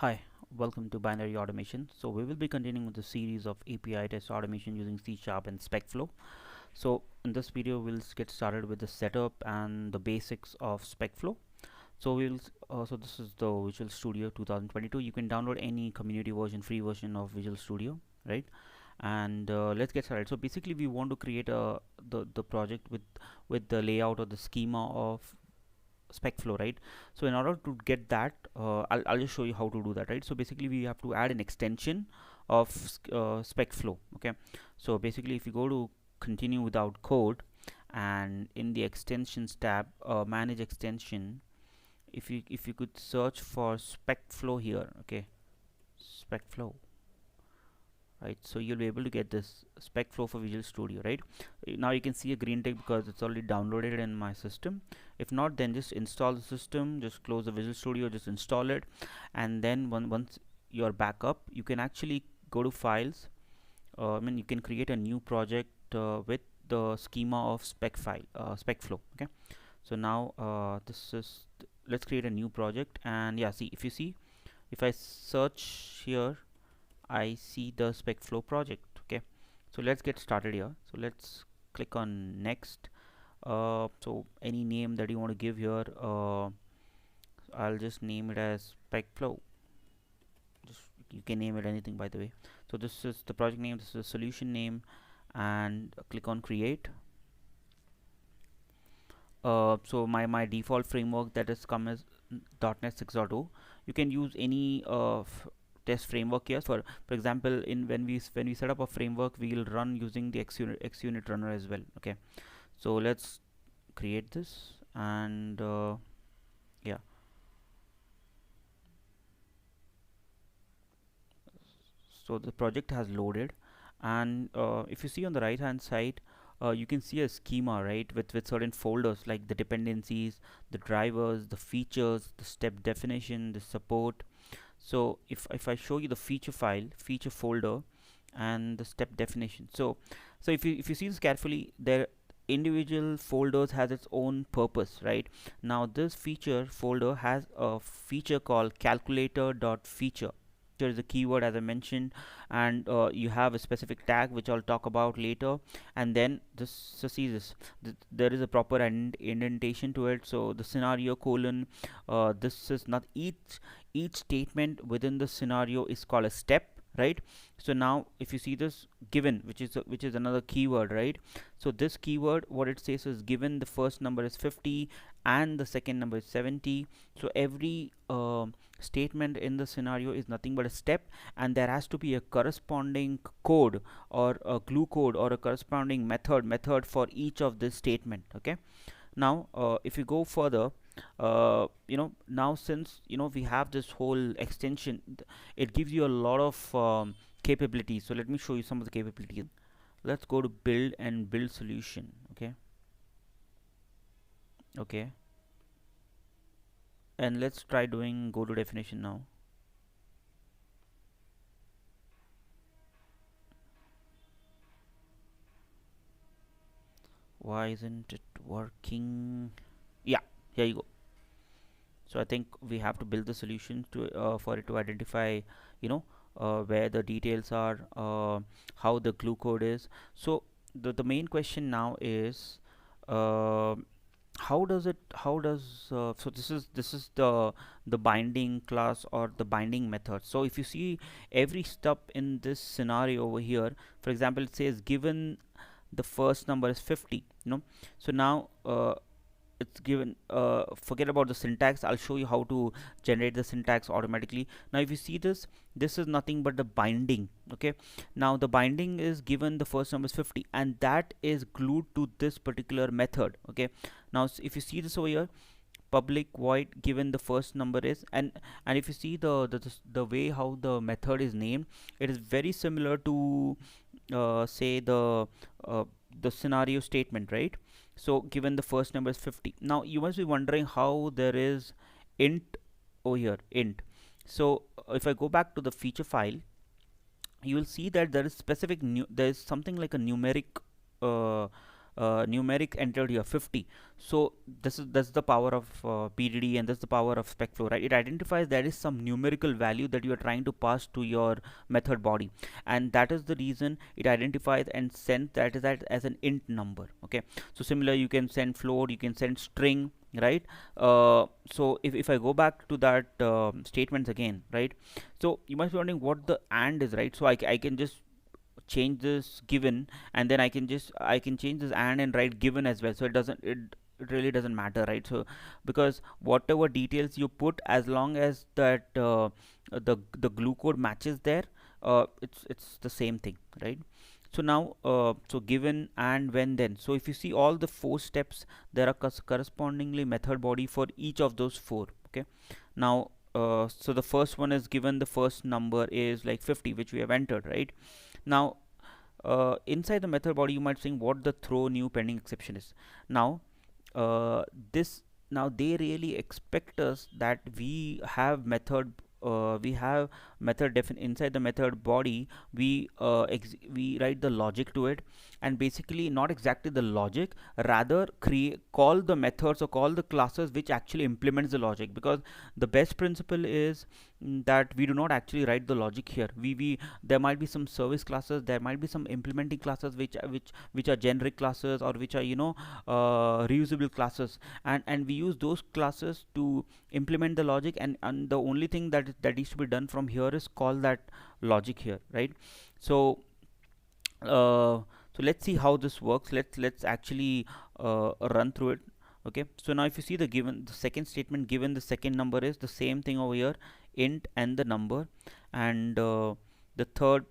Hi, welcome to Binary Automation. So we will be continuing with the series of API test automation using C# and Specflow. So in this video, we'll get started with the setup and the basics of Specflow. So so this is the Visual Studio 2022. You can download any community version, free version of Visual Studio, right? And let's get started. So basically, we want to create the project with the layout or the schema of Specflow, right? So in order to get that, I'll just show you how to do that, right? So basically we have to add an extension of Specflow. Okay, so basically if you go to continue without code, and in the extensions tab, manage extension, if you could search for Specflow here. Okay, Specflow, right? So you'll be able to get this Specflow for Visual Studio, right? Now you can see a green tick because it's already downloaded in my system. If not, then just install the system, just close the Visual Studio, just install it, and then once you're back up, you can actually go to files. You can create a new project with the schema of Specflow. Okay, so now let's create a new project, and yeah, see, if I search here, I see the Specflow project. Okay, so let's get started here. So let's click on next. So any name that you want to give here, I'll just name it as Specflow. Just you can name it anything, by the way. So this is the project name, this is the solution name, and click on create. So my default framework that has come is .NET 6.0. You can use any test framework here. For example, when we set up a framework, we will run using the XUnit runner as well. Okay, so let's create this, and yeah, so the project has loaded, and if you see on the right hand side, you can see a schema, right, with certain folders like the dependencies, the drivers, the features, the step definition, the support. So if I show you the feature folder and the step definition, so if you see this carefully, their individual folders has its own purpose, right? Now this feature folder has a feature called calculator.feature. There is a keyword, as I mentioned, and you have a specific tag which I'll talk about later. And then this, so see this, there is a proper indentation to it. So the scenario colon, this is not each statement within the scenario is called a step, right? So now if you see this given, which is another keyword, right? So this keyword, what it says is given the first number is 50 and the second number is 70. So every statement in the scenario is nothing but a step, and there has to be a corresponding code or a glue code or a corresponding method for each of this statement. Okay, now if you go further, now since we have this whole extension, it gives you a lot of capabilities. So let me show you some of the capabilities. Let's go to build and build solution. Okay, and let's try doing go to definition now. Why isn't it working? Yeah, here you go. So I think we have to build the solution to for it to identify where the details are, how the glue code is. So the main question now is, uh, so this is the binding class or the binding method. So if you see every step in this scenario over here, for example, it says given the first number is 50, so now it's given, forget about the syntax, I'll show you how to generate the syntax automatically. Now if you see this is nothing but the binding. Okay, now the binding is given the first number is 50, and that is glued to this particular method. Okay, now if you see this over here, public void given the first number is, and if you see the way how the method is named, it is very similar to say the scenario statement, right? So given the first number is 50. Now you must be wondering how there is int over here, int. So if I go back to the feature file, you will see that there is there is something like a numeric uh, numeric entered here 50. So that's the power of PDD, and that's the power of Specflow, right? It identifies there is some numerical value that you are trying to pass to your method body, and that is the reason it identifies and sends that as an int number. Okay, so similar, you can send float, you can send string, right? So if I go back to that statements again, right? So you must be wondering what the and is, right? So I can just change this given, and then I can change this and write given as well. So it really doesn't matter, right? So because whatever details you put, as long as that the glue code matches there, it's the same thing, right? So now so given and when then, so if you see all the 4 steps, there are correspondingly method body for each of those 4. Okay, now so the first one is given, the first number is like 50, which we have entered, right? Now inside the method body, you might think what the throw new pending exception is. Now uh, this now they really expect us that we have method inside the method body, we write the logic to it, and basically not exactly the logic, rather create call the methods or call the classes which actually implements the logic. Because the best principle is that we do not actually write the logic here. We there might be some service classes, there might be some implementing classes which are generic classes, or which are reusable classes, and we use those classes to implement the logic, and the only thing that needs to be done from here is call that logic here, right? So so let's see how this works. Let's actually run through it. Okay, so now if you see the second statement, given the second number, is the same thing over here, int and the number, and the third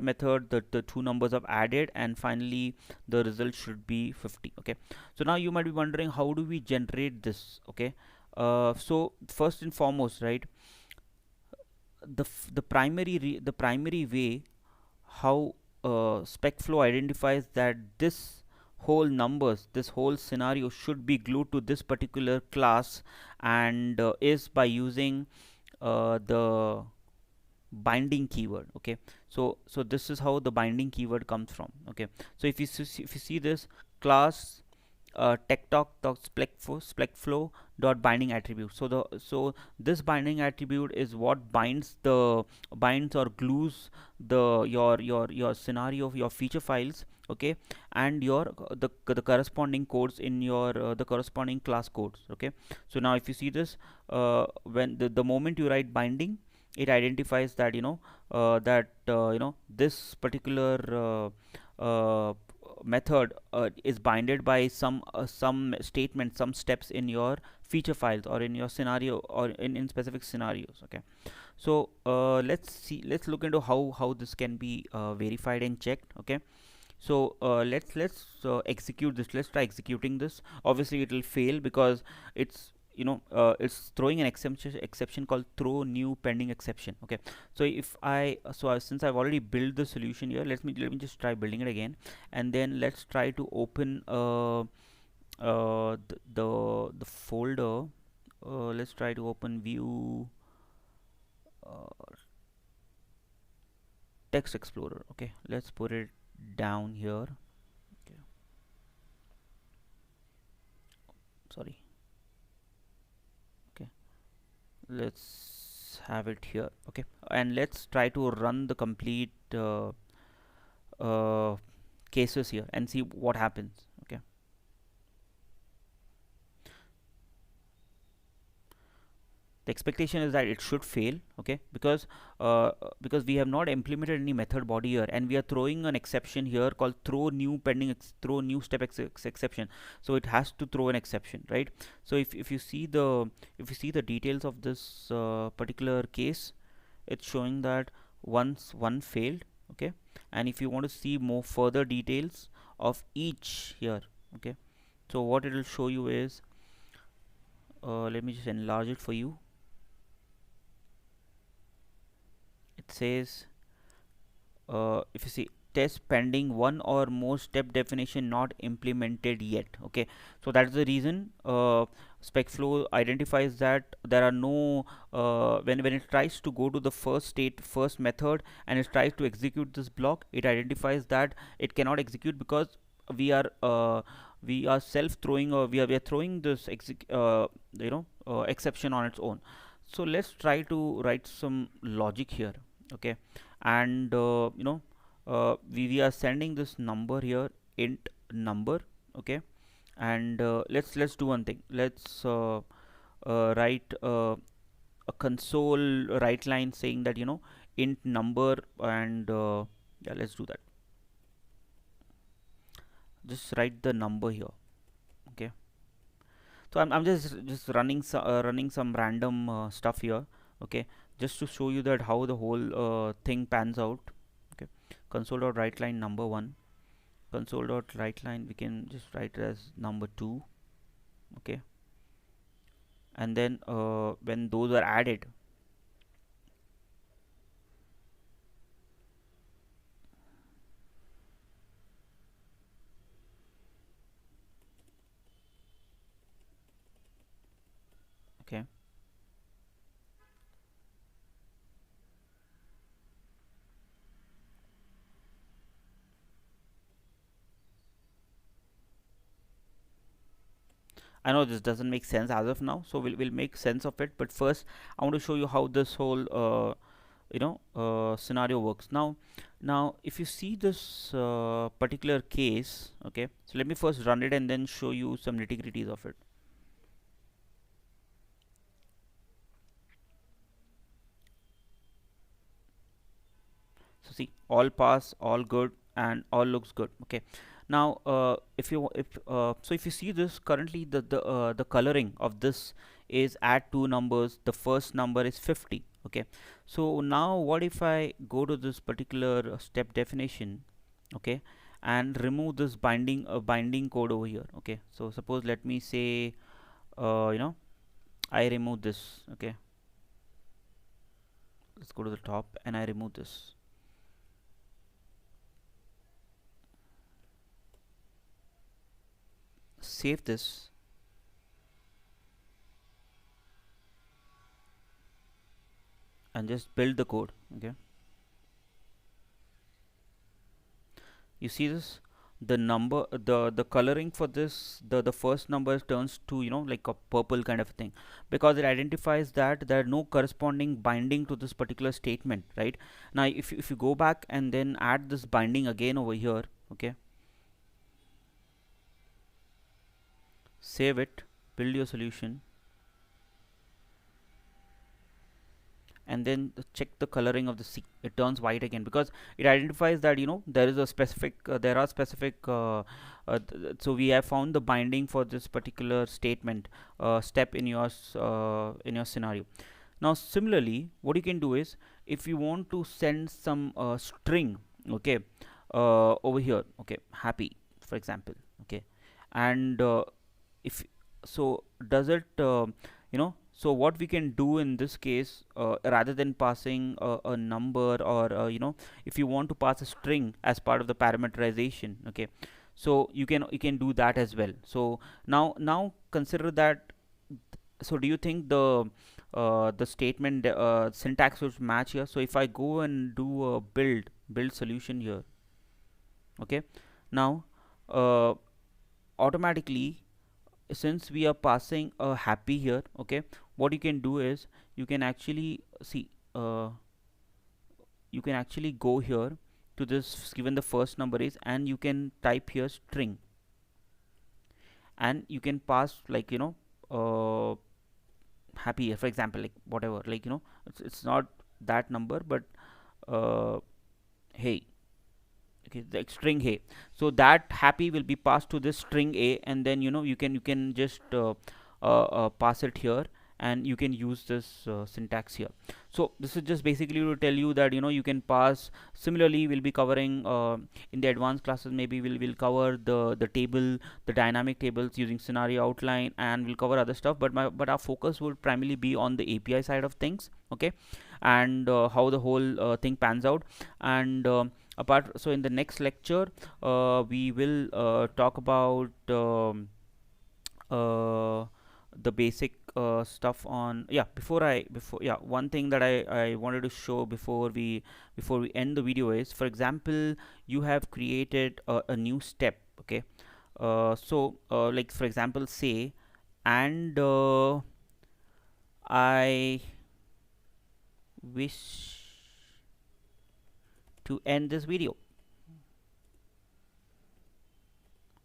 method, the 2 numbers are added, and finally the result should be 50. Okay, so now you might be wondering, how do we generate this? Okay, so first and foremost, right, the primary way how Specflow identifies that this whole scenario should be glued to this particular class, and is by using the binding keyword. Okay, so this is how the binding keyword comes from. Okay, so if you see this class Specflow dot binding attribute, so this binding attribute is what binds or glues your scenario of your feature files. Okay, and the corresponding codes in your the corresponding class codes. Okay, so now if you see this, when the moment you write binding, it identifies that this particular method is binded by some statement, some steps in your feature files, or in your scenario, or in specific scenarios. Okay, so let's look into how this can be verified and checked. Okay, so let's execute this. Let's try executing this. Obviously it will fail because it's throwing an exception called throw new pending exception. Okay, so since I've already built the solution here, let me just try building it again, and then let's try to open the folder. Let's try to open view text explorer. Okay, let's put it down here. Okay, sorry. Okay, let's have it here. Okay, and let's try to run the complete cases here and see what happens. Okay, the expectation is that it should fail. Okay, because we have not implemented any method body here, and we are throwing an exception here called throw new step exception. So it has to throw an exception, right? So if you see the details of this particular case, it's showing that once one failed. Okay, and if you want to see more further details of each here, okay, so what it will show you is, let me just enlarge it for you. It says, if you see, test pending, one or more step definition not implemented yet. Okay, so that's the reason Specflow identifies that there are no when it tries to go to the first method, and it tries to execute this block, it identifies that it cannot execute because we are uh, we are self throwing, or we are throwing this exception on its own. So let's try to write some logic here. Okay, and we are sending this number here, int number. Okay, and let's do one thing. Let's write a console write line saying that, int number, and yeah, let's do that. Just write the number here. Okay, so I'm just running some random stuff here. Okay, just to show you that how the whole thing pans out. Okay, console.writeLine number 1, console.writeLine we can just write it as number 2. Okay, and then when those are added, okay, I know this doesn't make sense as of now, so we'll make sense of it. But first, I want to show you how this whole scenario works. Now, if you see this particular case, okay, so let me first run it and then show you some nitty-gritties of it. So see, all pass, all good, and all looks good. Okay, now if you see this, currently the coloring of this is add two numbers. The first number is 50. Okay, so now what if I go to this particular step definition, okay, and remove this binding code over here. Okay, so suppose, let me say I remove this. Okay, let's go to the top and I remove this. Save this, and just build the code. Okay, you see this, the coloring for this, the first number turns to, like a purple kind of thing, because it identifies that there are no corresponding binding to this particular statement. Right now, if you go back and then add this binding again over here. Okay, save it, build your solution, and then check the coloring of the C. It turns white again, because it identifies that, there is a specific there are specific so we have found the binding for this particular statement step in your scenario. Now similarly, what you can do is, if you want to send some string, okay, over here, okay, happy, for example, okay, and if so, does it so what we can do in this case, rather than passing a number, or if you want to pass a string as part of the parameterization, okay, so you can do that as well. So now consider that. So do you think the statement syntax would match here? So if I go and do a build solution here, okay, now automatically, since we are passing a happy here, okay, what you can do is, you can actually see you can actually go here to this, given the first number is, and you can type here string, and you can pass, like, happy, for example, like whatever, like, it's not that number, but hey, okay, the string hey. So that happy will be passed to this string a, and then you can just pass it here, and you can use this syntax here. So this is just basically to tell you that, you can pass. Similarly, we'll be covering in the advanced classes, maybe we'll cover the table, the dynamic tables using scenario outline, and we'll cover other stuff, but our focus will primarily be on the API side of things. Okay, and how the whole thing pans out. And so in the next lecture, we will talk about the basic stuff on, yeah, before yeah, one thing that I wanted to show before we end the video is, for example, you have created a new step. Okay. Like for example, say, and I wish to end this video.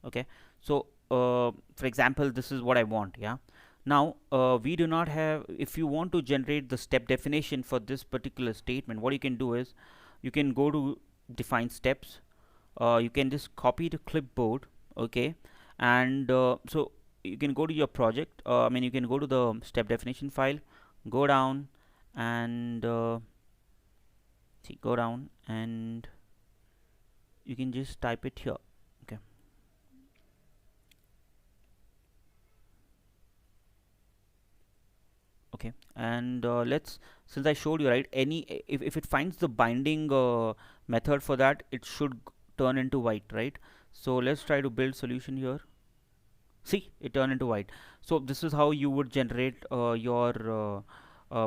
Okay. So for example, this is what I want. Yeah. Now we do not have, if you want to generate the step definition for this particular statement, what you can do is you can go to define steps. You can just copy the clipboard. Okay. And so you can go to your project, you can go to the step definition file, go down, and go down, and you can just type it here. Okay. Okay. And let's, since I showed you, right, any, if it finds the binding method for that, it should turn into white, right? So let's try to build solution here. See, it turned into white. So this is how you would generate your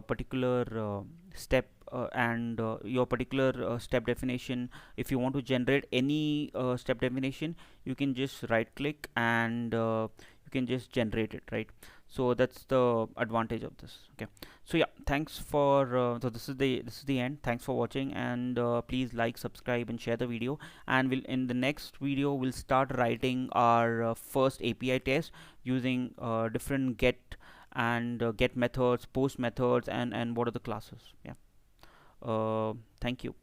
particular step and your particular step definition. If you want to generate any step definition, you can just right click and you can just generate it, right? So that's the advantage of this. Okay. So yeah, thanks for so this is the end. Thanks for watching, and please like, subscribe, and share the video. And we'll, in the next video, we'll start writing our first API test using different get and get methods, post methods, and what are the classes. Yeah. Thank you.